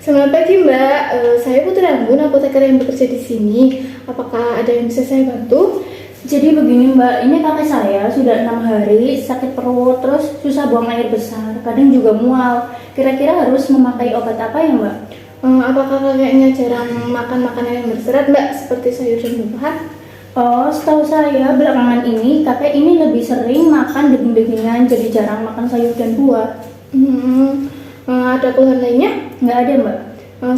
Selamat pagi Mbak. Saya Putri Anggun, apoteker yang bekerja di sini. Apakah ada yang bisa saya bantu? Jadi begini Mbak, ini kakek saya sudah 6 hari sakit perut, terus susah buang air besar, kadang juga mual. Kira-kira harus memakai obat apa ya Mbak? Apakah kakeknya jarang makan makanan yang berserat Mbak, seperti sayur dan buah? Oh, setahu saya belakangan ini kakek ini lebih sering makan daging-dagingan, jadi jarang makan sayur dan buah. Ada keluhan lainnya? Nggak ada Mbak?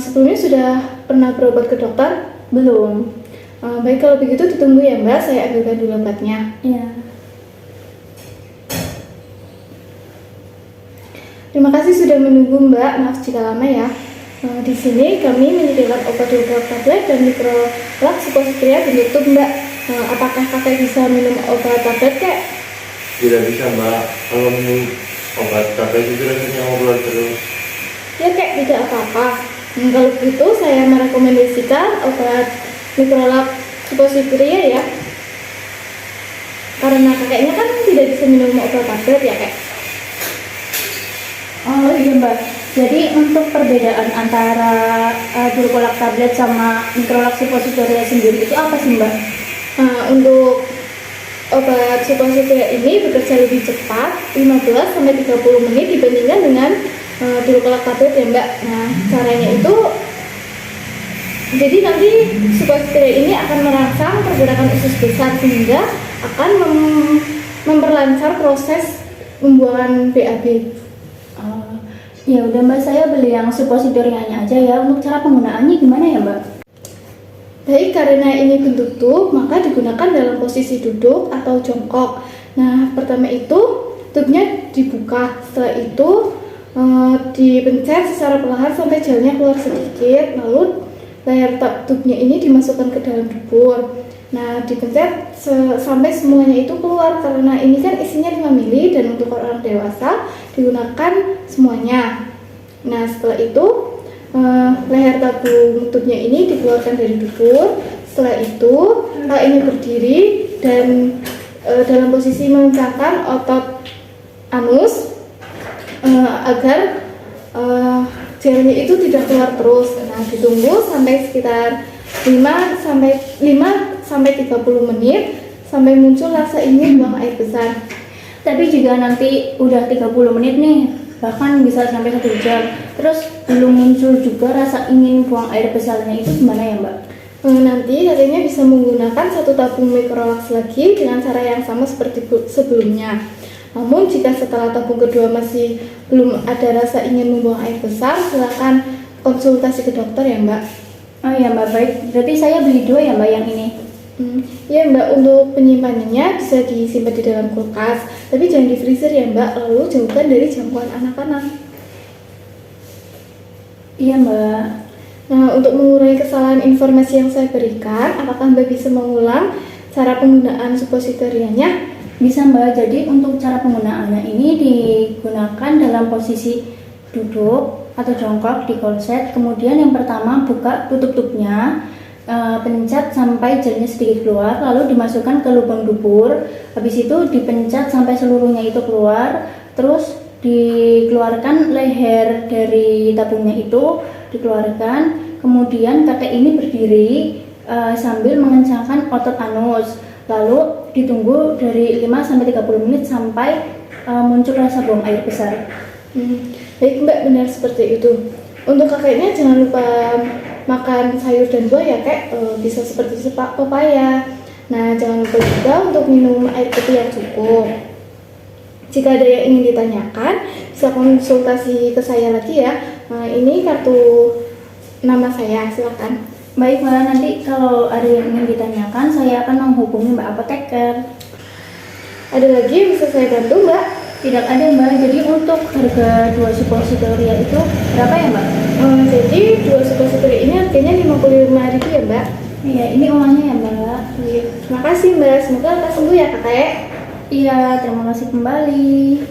Sebelumnya sudah pernah berobat ke dokter? Belum. Baik, kalau begitu ditunggu ya Mbak, saya ambilkan dulu obatnya. Ya. Terima kasih sudah menunggu Mbak, maaf jika lama ya. Di sini kami menyediakan obat droplet tablet dan mikrolak suppositoria bentuk Mbak. Apakah kakek bisa minum obat tablet kek? Tidak bisa Mbak, kalau minum obat tablet itu rasanya ngobrol terus. Ya kek, tidak apa-apa. Kalau begitu saya merekomendasikan obat mikrolak suppositoria ya. Karena kakeknya kan tidak bisa minum obat tablet ya kek. Oh iya Mbak, jadi untuk perbedaan antara dulkolak tablet sama mikrolak suppositoria sendiri itu apa sih Mbak? Untuk obat suppositoria ini bekerja lebih cepat, 15-30 menit dibandingkan dengan dulkolak tablet ya Mbak. Nah, caranya itu jadi nanti suppositoria ini akan merangsang pergerakan usus besar sehingga akan memperlancar proses pembuangan BAB. Ya udah Mbak, saya beli yang suppositorianya aja ya. Untuk cara penggunaannya gimana ya Mbak? Baik, karena ini bentuk tub, maka digunakan dalam posisi duduk atau jongkok. Nah, pertama itu tubnya dibuka, setelah itu dipencet secara perlahan sampai gelnya keluar sedikit, lalu layar tubnya ini dimasukkan ke dalam dubur. Nah, dipencet sampai semuanya itu keluar, karena ini kan isinya 5 mili dan untuk orang dewasa digunakan semuanya. Nah, setelah itu leher tabung tubnya ini dikeluarkan dari dubur. Setelah itu ini berdiri dan dalam posisi mengencangkan otot anus agar gelnya itu tidak keluar terus. Nah, ditunggu sampai sekitar 5-30 menit sampai muncul rasa ingin buang air besar. Tapi jika nanti udah 30 menit nih, bahkan bisa sampai 1 jam, terus belum muncul juga rasa ingin buang air besarnya, itu gimana ya Mbak? Nanti katanya bisa menggunakan 1 tabung mikrolaks lagi dengan cara yang sama seperti sebelumnya. Namun jika setelah tabung kedua masih belum ada rasa ingin membuang air besar, silakan konsultasi ke dokter ya Mbak. Oh ya Mbak, baik. Berarti saya beli 2 ya Mbak yang ini? Ya Mbak, untuk penyimpanannya bisa disimpan di dalam kulkas, tapi jangan di freezer ya Mbak, lalu jauhkan dari jangkauan anak-anak. Iya Mbak. Nah, untuk mengurangi kesalahan informasi yang saya berikan, apakah Mbak bisa mengulang cara penggunaan suppositorianya? Bisa Mbak, jadi untuk cara penggunaannya ini digunakan dalam posisi duduk atau jongkok di korset. Kemudian yang pertama buka tutup tubnya, pencet sampai gelnya sedikit keluar, lalu dimasukkan ke lubang dubur. Habis itu dipencet sampai seluruhnya itu keluar, terus dikeluarkan leher dari tabungnya itu, dikeluarkan. Kemudian kakek ini berdiri sambil mengencangkan otot anus, lalu ditunggu dari 5-30 menit sampai muncul rasa buang air besar. Baik Mbak, benar seperti itu. Untuk kakeknya jangan lupa makan sayur dan buah ya kek, bisa seperti pepaya. Nah, jangan lupa juga untuk minum air putih yang cukup. Jika ada yang ingin ditanyakan, bisa konsultasi ke saya lagi ya. Ini kartu nama saya, silakan. Baik Mbak, nanti kalau ada yang ingin ditanyakan, saya akan menghubungi Mbak apoteker. Ada lagi yang bisa saya bantu Mbak? Tidak ada Mbak, jadi untuk harga 2 suppositoria itu berapa ya Mbak? Jadi 2 suppositoria ini harganya 55.000 ya Mbak? Iya, ini uangnya ya Mbak. Terima kasih Mbak, semoga lekas sembuh ya kakek. Iya, terima kasih kembali.